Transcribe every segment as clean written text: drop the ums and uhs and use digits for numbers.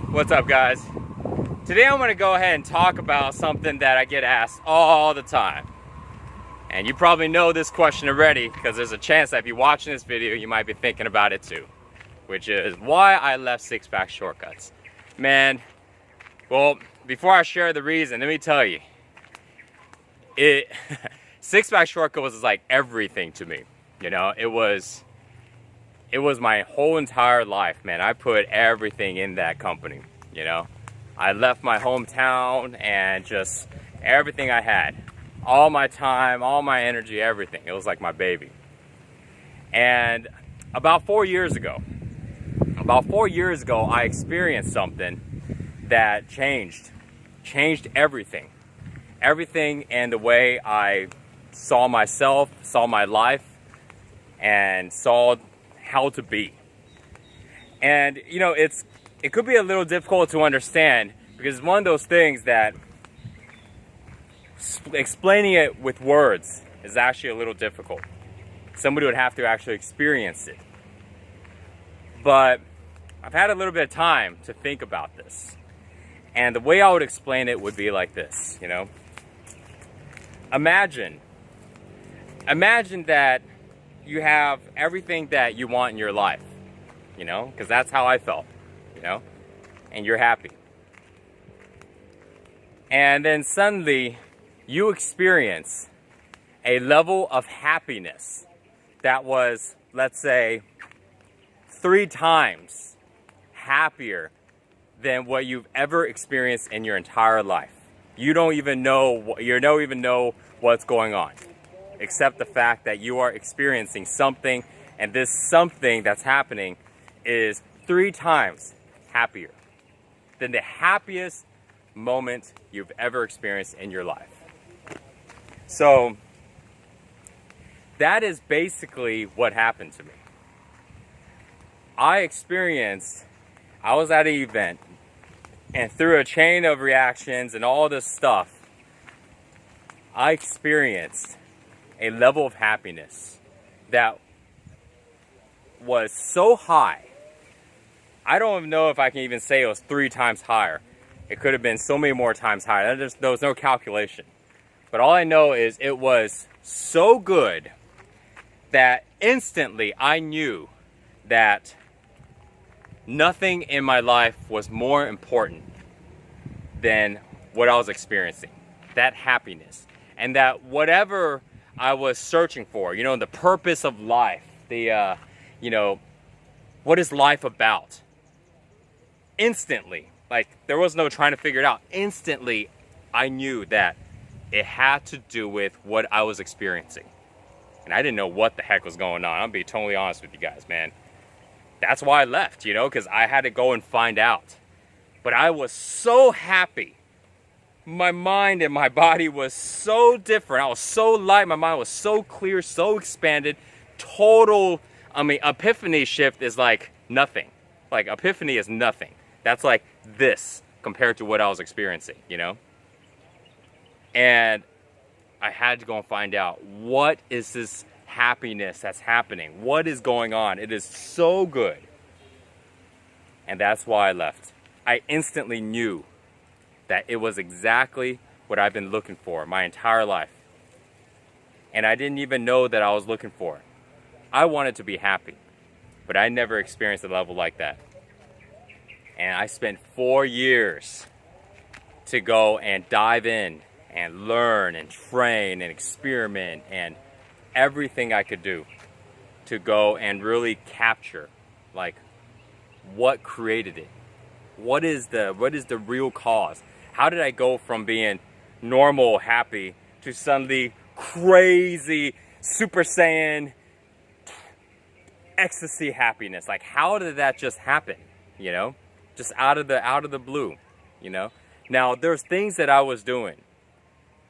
What's up, guys? Today I'm going to go ahead and talk about something that I get asked all the time. And you probably know this question already because there's a chance that if you're watching this video, you might be thinking about it too. Which is why I left Six-Pack Shortcuts. Man, well, before I share the reason, let me tell you. Six-Pack Shortcuts was like everything to me. You know, it was my whole entire life, man. I put everything in that company, you know. I left my hometown and just everything I had. All my time, all my energy, everything. It was like my baby. And about 4 years ago, I experienced something that changed everything. Everything in the way I saw myself, saw my life, and saw how to be. And you know, it could be a little difficult to understand because it's one of those things that explaining it with words is actually a little difficult. Somebody would have to actually experience it. But I've had a little bit of time to think about this. And the way I would explain it would be like this, you know. Imagine that you have everything that you want in your life, you know, because that's how I felt, you know, and you're happy. And then suddenly you experience a level of happiness that was, let's say, 3 times happier than what you've ever experienced in your entire life. You don't even know what's going on, except the fact that you are experiencing something, and this something that's happening is 3 times happier than the happiest moment you've ever experienced in your life. So that is basically what happened to me. I was at an event, and through a chain of reactions and all this stuff, I experienced a level of happiness that was so high. I don't even know if I can even say it was 3 times higher. It could have been so many more times higher. There was no calculation. But all I know is it was so good that instantly I knew that nothing in my life was more important than what I was experiencing. That happiness. And that whatever I was searching for, you know, the purpose of life, you know, what is life about? Instantly, like there was no trying to figure it out. Instantly, I knew that it had to do with what I was experiencing. And I didn't know what the heck was going on. I'm being totally honest with you guys, man. That's why I left, you know, because I had to go and find out. But I was so happy. My mind and my body was so different. I was so light. My mind was so clear, so expanded. Total, epiphany shift is like nothing. Like epiphany is nothing. That's like this compared to what I was experiencing, you know? And I had to go and find out, what is this happiness that's happening? What is going on? It is so good. And that's why I left. I instantly knew that it was exactly what I've been looking for my entire life. And I didn't even know that I was looking for it. I wanted to be happy, but I never experienced a level like that. And I spent 4 years to go and dive in and learn and train and experiment and everything I could do to go and really capture, like, what created it? What is the real cause? How did I go from being normal, happy, to suddenly crazy, Super Saiyan, ecstasy happiness? Like, how did that just happen? You know, just out of the blue. You know. Now there's things that I was doing.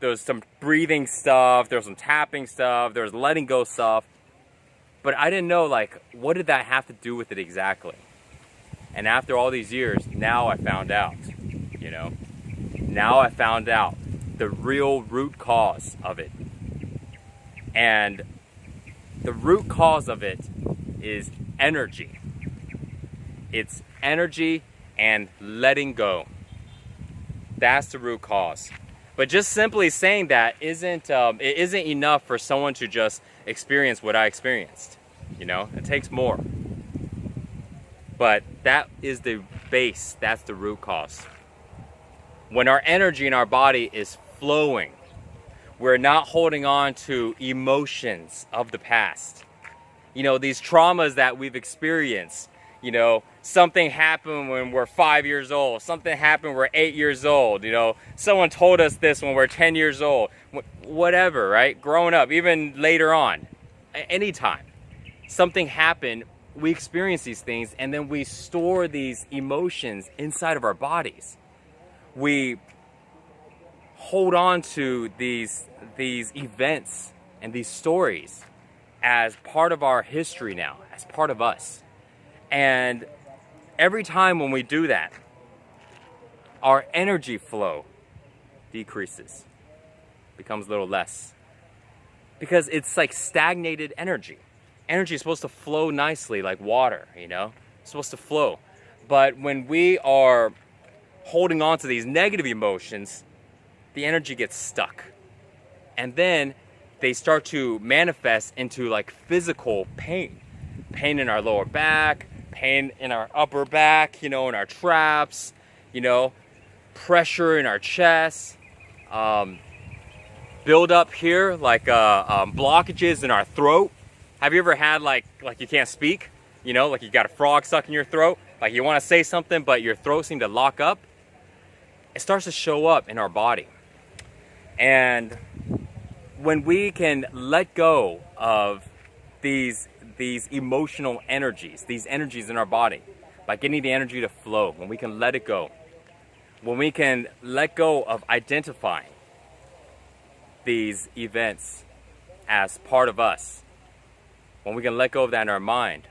There's some breathing stuff. There's some tapping stuff. There's letting go stuff. But I didn't know, like, what did that have to do with it exactly? And after all these years, now I found out, you know. Now I found out the real root cause of it. And the root cause of it is energy. It's energy and letting go. That's the root cause. But just simply saying that isn't enough for someone to just experience what I experienced. You know, it takes more. But that is the base. That's the root cause. When our energy in our body is flowing, we're not holding on to emotions of the past. You know, these traumas that we've experienced. You know, something happened when we're 5 years old. Something happened when we're 8 years old. You know, someone told us this when we're 10 years old. Whatever, right? Growing up, even later on, anytime something happened, we experience these things, and then we store these emotions inside of our bodies. We hold on to these events and these stories as part of our history now, as part of us. And every time when we do that, our energy flow decreases, becomes a little less. Because it's like stagnated energy. Energy is supposed to flow nicely like water, you know? It's supposed to flow. But when we are holding on to these negative emotions, the energy gets stuck. And then they start to manifest into like physical pain. Pain in our lower back, pain in our upper back, you know, in our traps, you know, pressure in our chest, build up here like blockages in our throat. Have you ever had like you can't speak, you know, like you got a frog stuck in your throat, like you want to say something but your throat seems to lock up? It starts to show up in our body. And when we can let go of these emotional energies, these energies in our body, by getting the energy to flow, when we can let it go, when we can let go of identifying these events as part of us, when we can let go of that in our mind,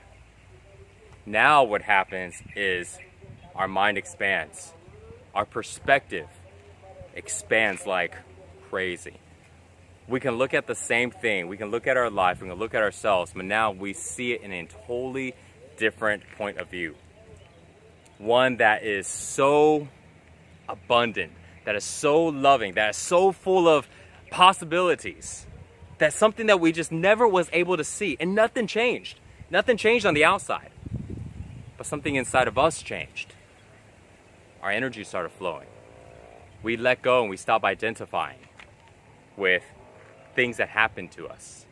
now what happens is our mind expands. Our perspective expands like crazy. We can look at the same thing. We can look at our life. We can look at ourselves. But now we see it in a totally different point of view. One that is so abundant, that is so loving, that is so full of possibilities. That's something that we just never was able to see. And nothing changed. Nothing changed on the outside. But something inside of us changed. Our energy started flowing. We let go and we stopped identifying with things that happened to us.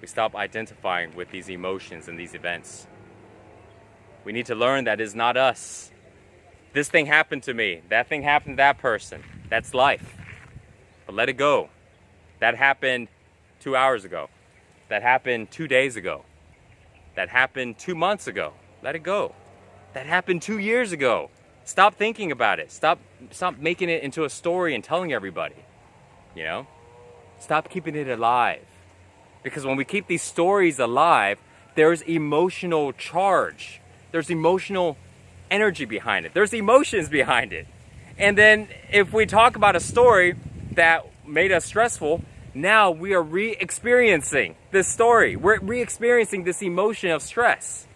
We stop identifying with these emotions and these events. We need to learn that it's not us. This thing happened to me. That thing happened to that person. That's life. But let it go. That happened 2 hours ago. That happened 2 days ago. That happened 2 months ago. Let it go. That happened 2 years ago. Stop thinking about it. Stop making it into a story and telling everybody. You know? Stop keeping it alive. Because when we keep these stories alive, there's emotional charge. There's emotional energy behind it. There's emotions behind it. And then if we talk about a story that made us stressful, now we are re-experiencing this story. We're re-experiencing this emotion of stress.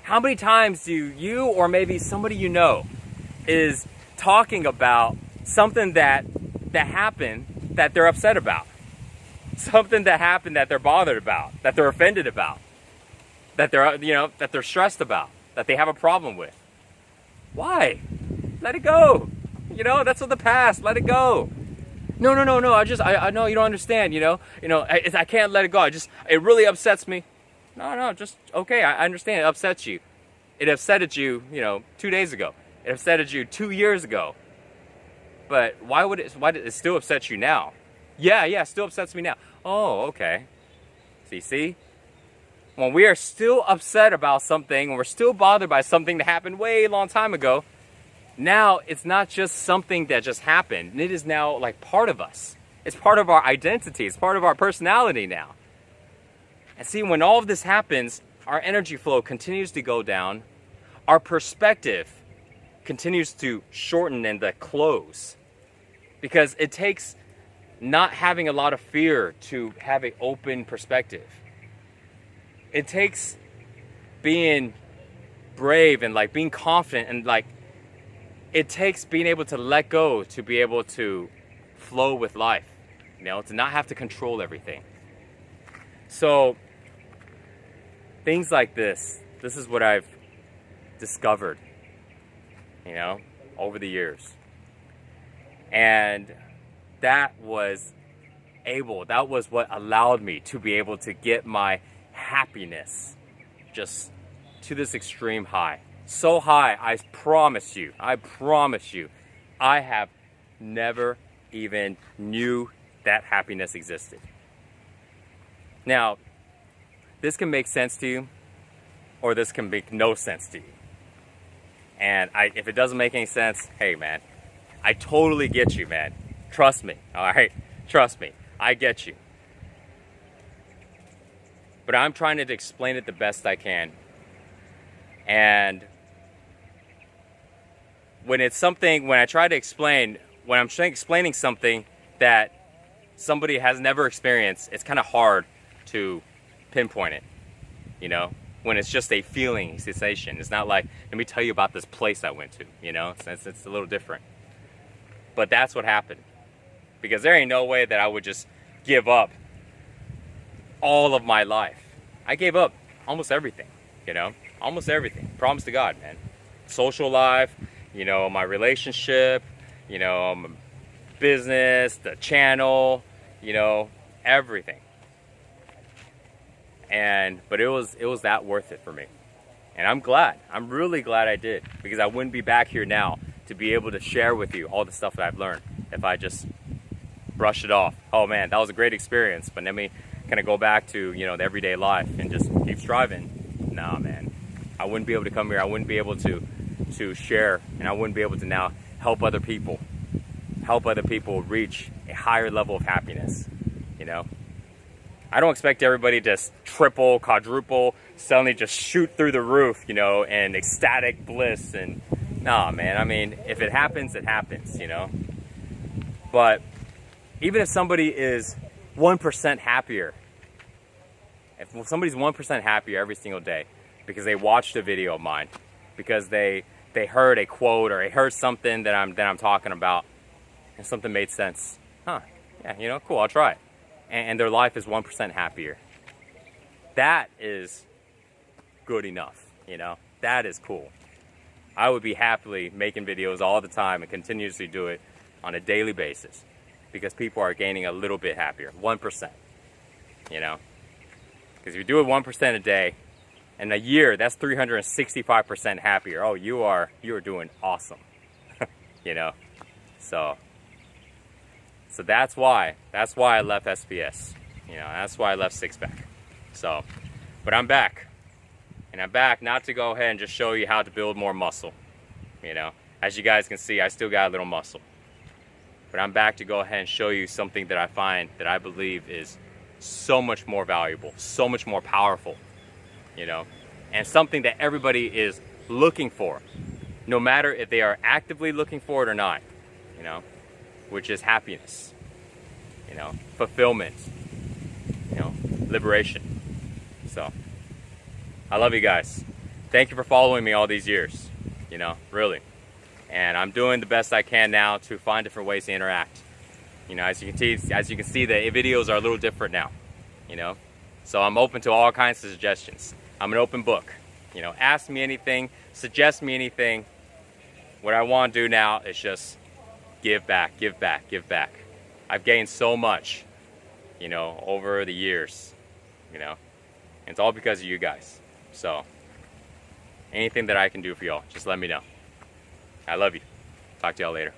How many times do you or maybe somebody you know is talking about something that happened that they're upset about? Something that happened that they're bothered about, that they're offended about, that they're stressed about, that they have a problem with. Why? Let it go. You know, that's of the past. Let it go. No. I know you don't understand. I can't let it go. It really upsets me. No, just okay. I understand. It upsets you. It upsetted you, 2 days ago. It upsetted you 2 years ago. But why did it still upset you now? Yeah, it still upsets me now. Oh, okay. See? When we are still upset about something, when we're still bothered by something that happened way long time ago, now it's not just something that just happened. It is now like part of us. It's part of our identity. It's part of our personality now. And see, when all of this happens, our energy flow continues to go down. Our perspective continues to shorten and to close. Because it takes not having a lot of fear to have an open perspective. It takes being brave and like being confident, and like it takes being able to let go to be able to flow with life, you know, to not have to control everything. So things like this is what I've discovered, you know, over the years. And that was what allowed me to be able to get my happiness just to this extreme high. So high, I promise you, I have never even knew that happiness existed. Now, this can make sense to you, or this can make no sense to you. And if it doesn't make any sense, hey man, I totally get you, man. Trust me, all right? Trust me, I get you. But I'm trying to explain it the best I can. And when I try to explain, when I'm explaining something that somebody has never experienced, it's kind of hard to pinpoint it, you know? When it's just a feeling, sensation. It's not like, let me tell you about this place I went to, you know? It's a little different. But that's what happened. Because there ain't no way that I would just give up all of my life. I gave up almost everything, you know? Almost everything. Promise to God, man. Social life, you know, my relationship, you know, business, the channel, you know, everything. But it was that worth it for me. And I'm glad. I'm really glad I did, because I wouldn't be back here now to be able to share with you all the stuff that I've learned if I just brush it off. Oh man, that was a great experience, but let me kind of go back to, you know, the everyday life and just keep striving. Nah, man. I wouldn't be able to come here. I wouldn't be able to share, and I wouldn't be able to now help other people reach a higher level of happiness, you know? I don't expect everybody to triple, quadruple, suddenly just shoot through the roof, you know, in ecstatic bliss. And nah, man, I mean, if it happens, it happens, you know? But even if somebody is 1% happier, if somebody's 1% happier every single day because they watched a video of mine, because they heard a quote or they heard something that I'm talking about, and something made sense. Huh, yeah, you know, cool, I'll try it. And their life is 1% happier. That is good enough, you know? That is cool. I would be happily making videos all the time and continuously do it on a daily basis, because people are gaining a little bit happier, 1%, you know? Because if you do it 1% a day, in a year, that's 365% happier. Oh, you are doing awesome, you know? So that's why I left SPS, you know, that's why I left Sixpack. So, but I'm back, and I'm back not to go ahead and just show you how to build more muscle, you know. As you guys can see, I still got a little muscle, but I'm back to go ahead and show you something that I believe is so much more valuable, so much more powerful, you know, and something that everybody is looking for, no matter if they are actively looking for it or not, you know, which is happiness, you know, fulfillment, you know, liberation. So, I love you guys. Thank you for following me all these years, you know, really. And I'm doing the best I can now to find different ways to interact. You know, as you can see, the videos are a little different now, you know. So I'm open to all kinds of suggestions. I'm an open book. You know, ask me anything, suggest me anything. What I want to do now is just give back, give back, give back. I've gained so much, you know, over the years, you know. And it's all because of you guys. So, anything that I can do for y'all, just let me know. I love you. Talk to y'all later.